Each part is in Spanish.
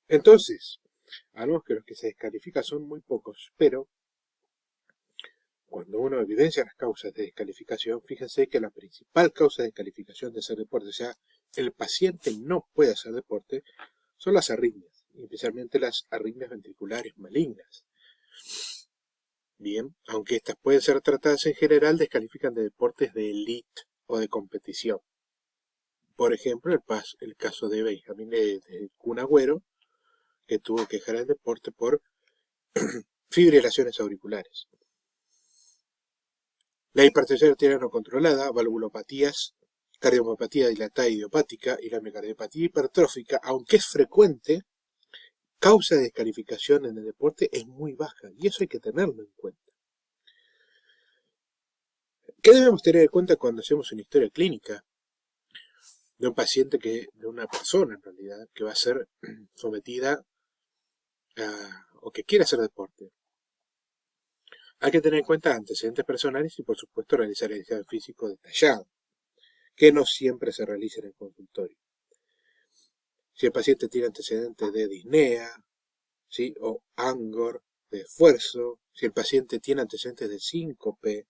Entonces, hablamos que los que se descalifican son muy pocos, pero cuando uno evidencia las causas de descalificación, fíjense que la principal causa de descalificación de hacer deporte, o sea, el paciente no puede hacer deporte, son las arritmias, y especialmente las arritmias ventriculares malignas. Bien, aunque estas pueden ser tratadas en general, descalifican de deportes de élite o de competición. Por ejemplo, el caso de Benjamín de Kun Agüero, que tuvo que dejar el deporte por fibrilaciones auriculares. La hipertensión arterial no controlada, valvulopatías, cardiomopatía dilatada idiopática y la miocardiopatía hipertrófica, aunque es frecuente, causa de descalificación en el deporte es muy baja y eso hay que tenerlo en cuenta. ¿Qué debemos tener en cuenta cuando hacemos una historia clínica de un paciente de una persona en realidad, que va a ser sometida o que quiere hacer deporte? Hay que tener en cuenta antecedentes personales y por supuesto realizar el examen físico detallado, que no siempre se realiza en el consultorio. Si el paciente tiene antecedentes de disnea, ¿sí? O angor, de esfuerzo, si el paciente tiene antecedentes de síncope,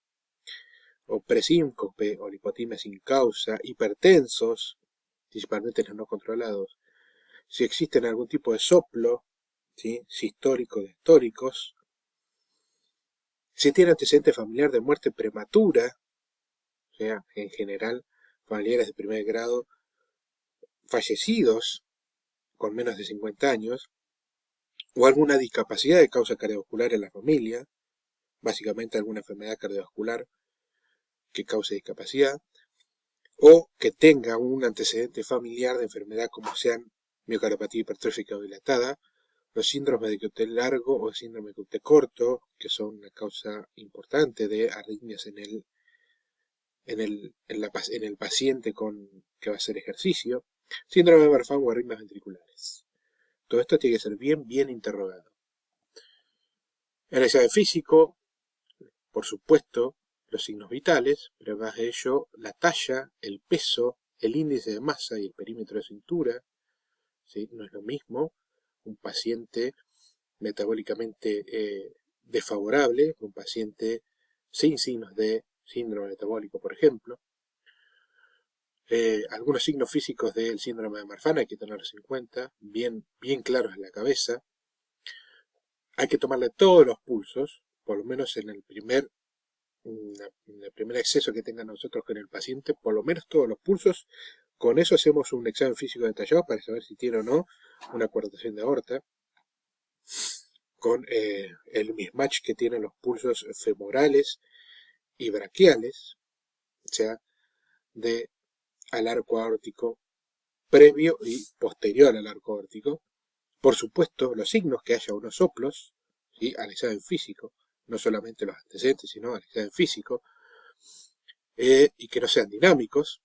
o presíncope, o lipotimia sin causa, hipertensos, principalmente los no controlados, si existen algún tipo de soplo, ¿sí? Sistólicos, históricos, si tiene antecedente familiar de muerte prematura, o sea, en general, familiares de primer grado fallecidos con menos de 50 años, o alguna discapacidad de causa cardiovascular en la familia, básicamente alguna enfermedad cardiovascular que cause discapacidad, o que tenga un antecedente familiar de enfermedad como sean miocardiopatía hipertrófica o dilatada, los síndromes de Queuté largo o síndrome de Queuté corto, que son una causa importante de arritmias en el paciente que va a hacer ejercicio, síndrome de Marfan o arritmias ventriculares. Todo esto tiene que ser bien interrogado. El examen físico, por supuesto, los signos vitales, pero además de ello, la talla, el peso, el índice de masa y el perímetro de cintura, ¿sí? No es lo mismo un paciente metabólicamente desfavorable que un paciente sin signos de síndrome metabólico, por ejemplo. Algunos signos físicos del síndrome de Marfan hay que tenerlos en cuenta, bien claros en la cabeza. Hay que tomarle todos los pulsos, por lo menos en el primer acceso que tenga nosotros con el paciente, por lo menos todos los pulsos. Con eso hacemos un examen físico detallado para saber si tiene o no una coartación de aorta, con el mismatch que tienen los pulsos femorales y braquiales, o sea, al arco aórtico previo y posterior al arco aórtico. Por supuesto, los signos que haya unos soplos, ¿sí? Al examen físico, no solamente los antecedentes, sino al examen físico, y que no sean dinámicos.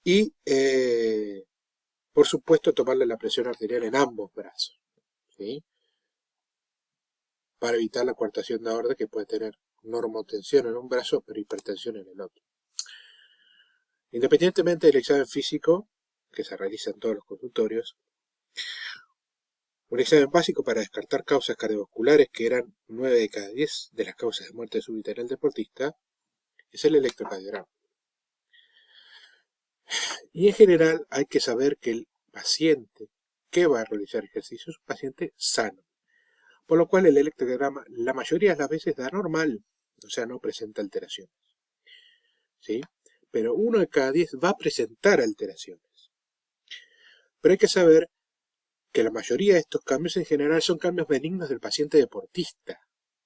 Y, por supuesto, tomarle la presión arterial en ambos brazos, ¿sí? Para evitar la coartación de aorta que puede tener normotensión en un brazo, pero hipertensión en el otro. Independientemente del examen físico, que se realiza en todos los consultorios, un examen básico para descartar causas cardiovasculares, que eran 9 de cada 10 de las causas de muerte súbita en el deportista, es el electrocardiograma. Y en general hay que saber que el paciente que va a realizar ejercicio es un paciente sano, por lo cual el electrocardiograma la mayoría de las veces da normal, o sea, no presenta alteraciones, ¿sí? Pero 1 de cada 10 va a presentar alteraciones. Pero hay que saber que la mayoría de estos cambios en general son cambios benignos del paciente deportista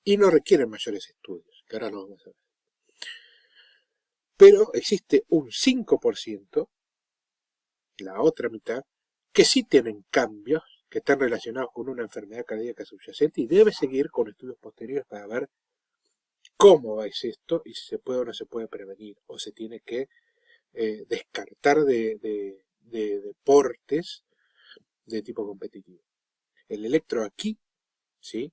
y no requieren mayores estudios, que ahora lo vamos a ver. Pero existe un 5%, la otra mitad, que sí tienen cambios que están relacionados con una enfermedad cardíaca subyacente y debe seguir con estudios posteriores para ver cómo es esto y si se puede o no se puede prevenir o se tiene que descartar de deportes de tipo competitivo. El electro aquí, ¿sí?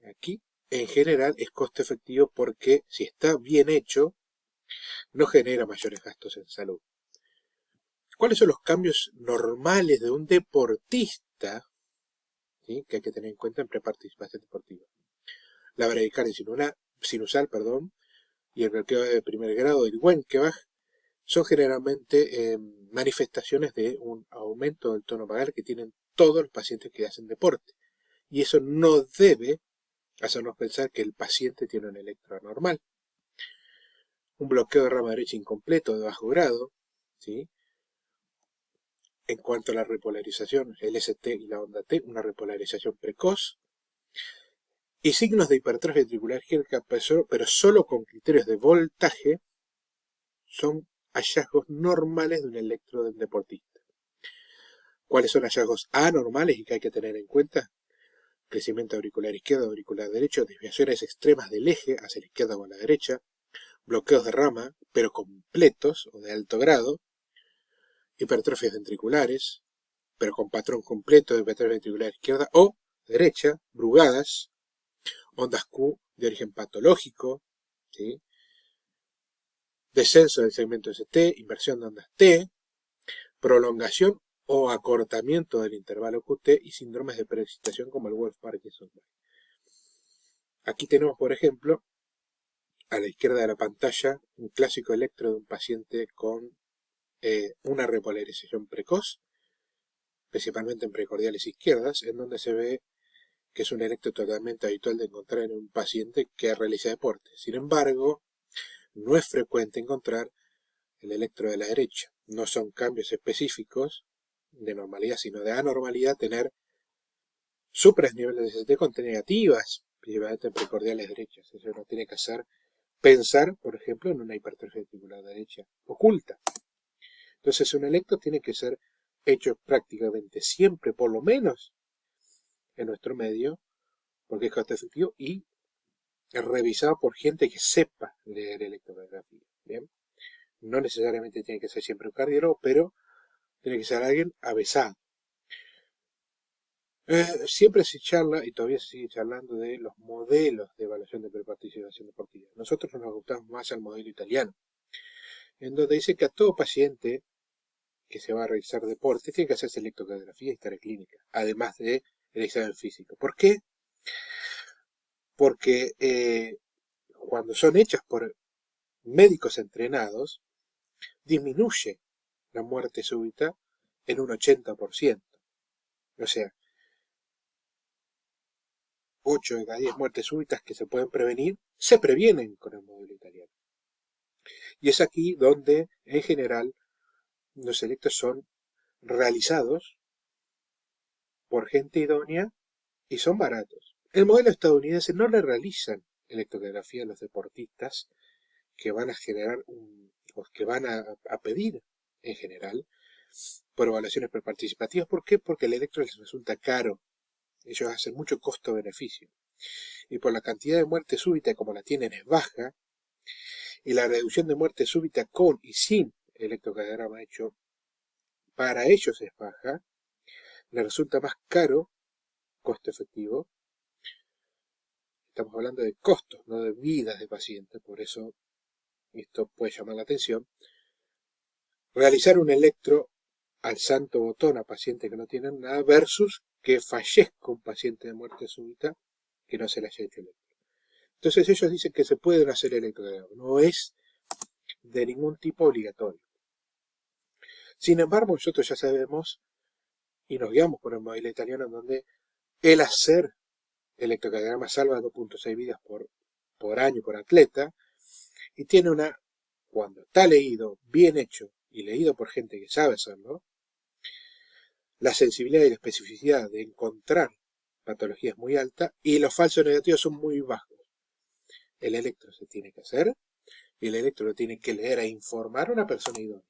Aquí, en general, es costo efectivo porque si está bien hecho, no genera mayores gastos en salud. ¿Cuáles son los cambios normales de un deportista, ¿sí?, que hay que tener en cuenta en preparticipación deportiva? La bradicardia sinusal, y el bloqueo de primer grado del Wenckebach son generalmente manifestaciones de un aumento del tono vagal que tienen todos los pacientes que hacen deporte. Y eso no debe hacernos pensar que el paciente tiene un electro anormal. Un bloqueo de rama derecha incompleto de bajo grado, ¿sí? En cuanto a la repolarización, el ST y la onda T, una repolarización precoz. Y signos de hipertrofia ventricular isquémica, pero solo con criterios de voltaje, son hallazgos normales de un electro del deportista. ¿Cuáles son hallazgos anormales y que hay que tener en cuenta? Crecimiento auricular izquierdo, auricular derecho, desviaciones extremas del eje hacia la izquierda o a la derecha, bloqueos de rama, pero completos o de alto grado, hipertrofias ventriculares, pero con patrón completo de hipertrofia ventricular izquierda o derecha, brugadas, ondas Q de origen patológico, ¿sí?, descenso del segmento ST, inversión de ondas T, prolongación o acortamiento del intervalo QT y síndromes de preexcitación como el Wolff-Parkinson. Aquí tenemos, por ejemplo, a la izquierda de la pantalla, un clásico electro de un paciente con una repolarización precoz, principalmente en precordiales izquierdas, en donde se ve que es un electro totalmente habitual de encontrar en un paciente que realiza deporte. Sin embargo, no es frecuente encontrar el electro de la derecha. No son cambios específicos de normalidad, sino de anormalidad tener supras niveles de ST con T negativas, principalmente en precordiales derechas. Eso nos tiene que hacer pensar, por ejemplo, en una hipertrofia ventricular derecha oculta. Entonces, un electro tiene que ser hecho prácticamente siempre, por lo menos en nuestro medio, porque es costo efectivo, y revisado por gente que sepa leer electrocardiografía. ¿Bien? No necesariamente tiene que ser siempre un cardiólogo, pero tiene que ser alguien avesado. Siempre se charla, y todavía se sigue charlando, de los modelos de evaluación de preparticipación deportiva. Nosotros nos ajustamos más al modelo italiano, en donde dice que a todo paciente que se va a realizar deporte tiene que hacerse electrocardiografía y historia clínica, además de el examen físico. ¿Por qué? Porque cuando son hechas por médicos entrenados, disminuye la muerte súbita en un 80%. O sea, 8 de cada 10 muertes súbitas que se pueden prevenir, se previenen con el modelo italiano. Y es aquí donde, en general, los electros son realizados por gente idónea y son baratos. El modelo estadounidense no le realizan electrocardiografía a los deportistas que van a generar o que van a pedir, en general, por evaluaciones preparticipativas. ¿Por qué? Porque el electro les resulta caro. Ellos hacen mucho costo-beneficio. Y por la cantidad de muerte súbita como la tienen es baja, y la reducción de muerte súbita con y sin electrocardiograma hecho para ellos es baja, les resulta más caro, costo efectivo. Estamos hablando de costos, no de vidas de pacientes, por eso esto puede llamar la atención. Realizar un electro al santo botón a pacientes que no tienen nada versus que fallezca un paciente de muerte súbita que no se le haya hecho electro. Entonces ellos dicen que se pueden hacer electrocardiograma, no es de ningún tipo obligatorio. Sin embargo, nosotros ya sabemos y nos guiamos por el modelo italiano, en donde el hacer electrocardiograma salva 2.6 vidas por año por atleta, y tiene cuando está leído, bien hecho y leído por gente que sabe hacerlo, la sensibilidad y la especificidad de encontrar patología es muy alta y los falsos negativos son muy bajos. El electro se tiene que hacer y el electro lo tiene que leer e informar a una persona idónea.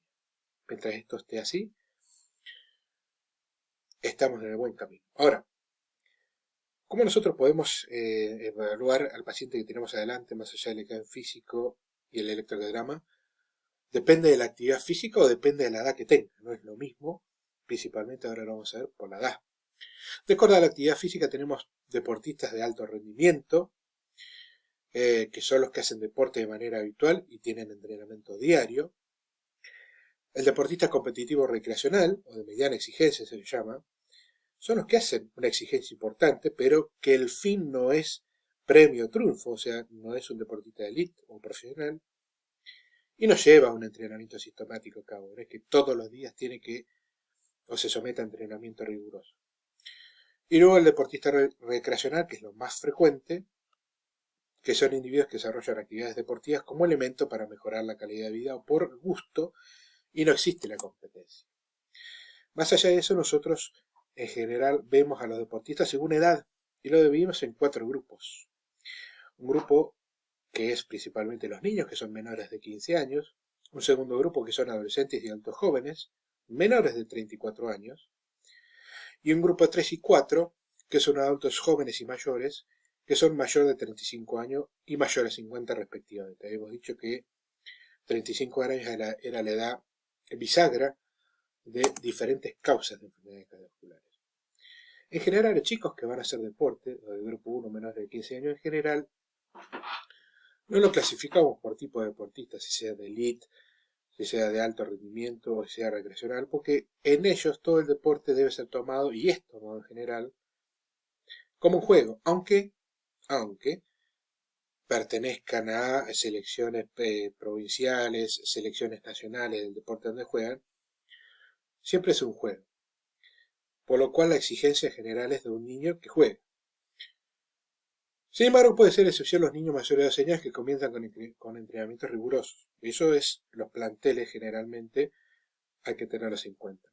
Mientras esto esté así, estamos en el buen camino. Ahora, ¿cómo nosotros podemos evaluar al paciente que tenemos adelante, más allá del examen físico y el electrocardiograma? Depende de la actividad física o depende de la edad que tenga. No es lo mismo, principalmente ahora lo vamos a ver por la edad. De acuerdo a la actividad física tenemos deportistas de alto rendimiento, que son los que hacen deporte de manera habitual y tienen entrenamiento diario. El deportista competitivo recreacional, o de mediana exigencia se le llama, son los que hacen una exigencia importante, pero que el fin no es premio o triunfo, o sea, no es un deportista de élite o profesional, y no lleva un entrenamiento sistemático a cabo, no es que todos los días tiene que o se somete a entrenamiento riguroso. Y luego el deportista recreacional, que es lo más frecuente, que son individuos que desarrollan actividades deportivas como elemento para mejorar la calidad de vida o por gusto, y no existe la competencia. Más allá de eso, nosotros en general vemos a los deportistas según edad y lo dividimos en 4 grupos. Un grupo que es principalmente los niños, que son menores de 15 años. Un segundo grupo que son adolescentes y adultos jóvenes, menores de 34 años. Y un grupo 3 y 4, que son adultos jóvenes y mayores, que son mayores de 35 años y mayores de 50 respectivamente. Habíamos dicho que 35 años era la edad bisagra de diferentes causas de enfermedades cardiovasculares. En general, los chicos que van a hacer deporte, o del grupo 1 menores de 15 años en general, no lo clasificamos por tipo de deportista, si sea de elite, si sea de alto rendimiento o si sea recreacional, porque en ellos todo el deporte debe ser tomado, y es tomado en general, como un juego, aunque pertenezcan a selecciones provinciales, selecciones nacionales del deporte donde juegan, siempre es un juego. Por lo cual la exigencia general es de un niño que juegue. Sin embargo, puede ser excepción los niños mayores de 12 años que comienzan con entrenamientos rigurosos. Eso es los planteles generalmente, hay que tenerlos en cuenta.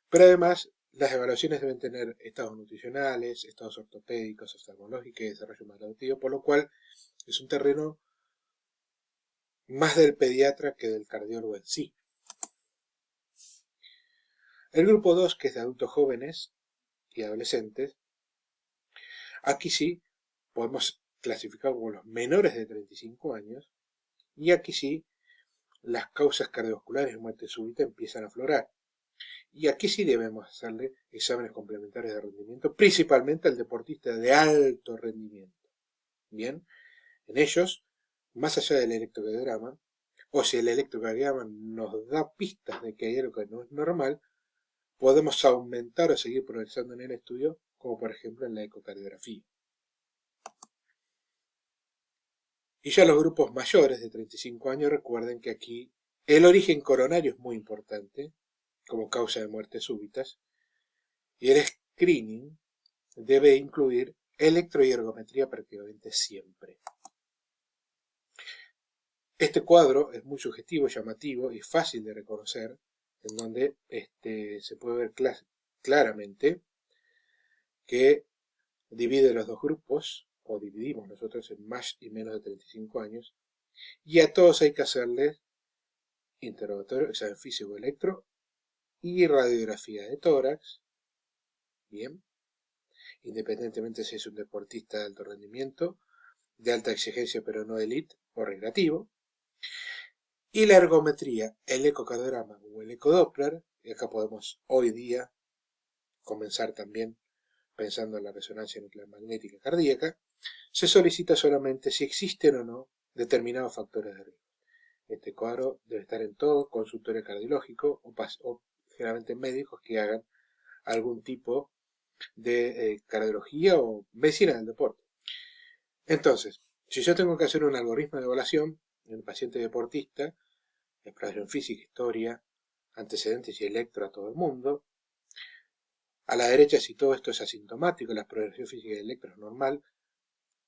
Pero además, las evaluaciones deben tener estados nutricionales, estados ortopédicos, oftalmológicos y desarrollo maladaptativo, por lo cual es un terreno más del pediatra que del cardiólogo en sí. El grupo 2, que es de adultos jóvenes y adolescentes, aquí sí podemos clasificar como los menores de 35 años, y aquí sí las causas cardiovasculares de muerte súbita empiezan a aflorar. Y aquí sí debemos hacerle exámenes complementarios de rendimiento, principalmente al deportista de alto rendimiento. Bien, en ellos, más allá del electrocardiograma, o si el electrocardiograma nos da pistas de que hay algo que no es normal, podemos aumentar o seguir progresando en el estudio, como por ejemplo en la ecocardiografía. Y ya los grupos mayores de 35 años, recuerden que aquí el origen coronario es muy importante como causa de muertes súbitas, y el screening debe incluir electroergometría prácticamente siempre. Este cuadro es muy sugestivo, llamativo y fácil de reconocer, en donde se puede ver claramente que divide los dos grupos, o dividimos nosotros en más y menos de 35 años, y a todos hay que hacerles interrogatorio, examen físico electro y radiografía de tórax. Bien, independientemente si es un deportista de alto rendimiento, de alta exigencia pero no elite o recreativo. Y la ergometría, el ecocardiograma o el ecodoppler, y acá podemos hoy día comenzar también pensando en la resonancia nuclear magnética cardíaca, se solicita solamente si existen o no determinados factores de riesgo. Este cuadro debe estar en todo consultorio cardiológico o generalmente médicos que hagan algún tipo de cardiología o medicina del deporte. Entonces, si yo tengo que hacer un algoritmo de evaluación en el paciente deportista, exploración física, historia, antecedentes y electro a todo el mundo. A la derecha, si todo esto es asintomático, la exploración física y electro es normal,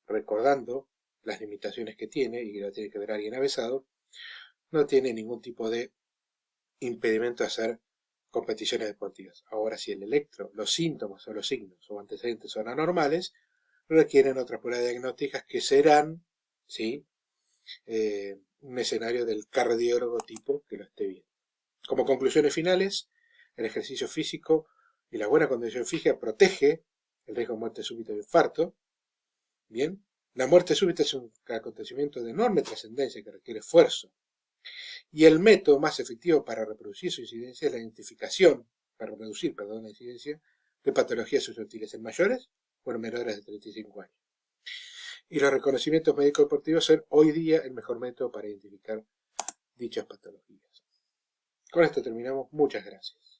recordando las limitaciones que tiene y que lo tiene que ver alguien avesado, no tiene ningún tipo de impedimento de hacer competiciones deportivas. Ahora, si el electro, los síntomas o los signos o antecedentes son anormales, requieren otras pruebas diagnósticas que serán, ¿sí? Un escenario del cardiólogo tipo que lo esté viendo. Como conclusiones finales, el ejercicio físico y la buena condición física protege el riesgo de muerte súbita y infarto. Bien, la muerte súbita es un acontecimiento de enorme trascendencia que requiere esfuerzo. Y el método más efectivo para reproducir su incidencia es la identificación, para reducir, la incidencia de patologías susceptibles en mayores o en menores de 35 años. Y los reconocimientos médicos deportivos son hoy día el mejor método para identificar dichas patologías. Con esto terminamos. Muchas gracias.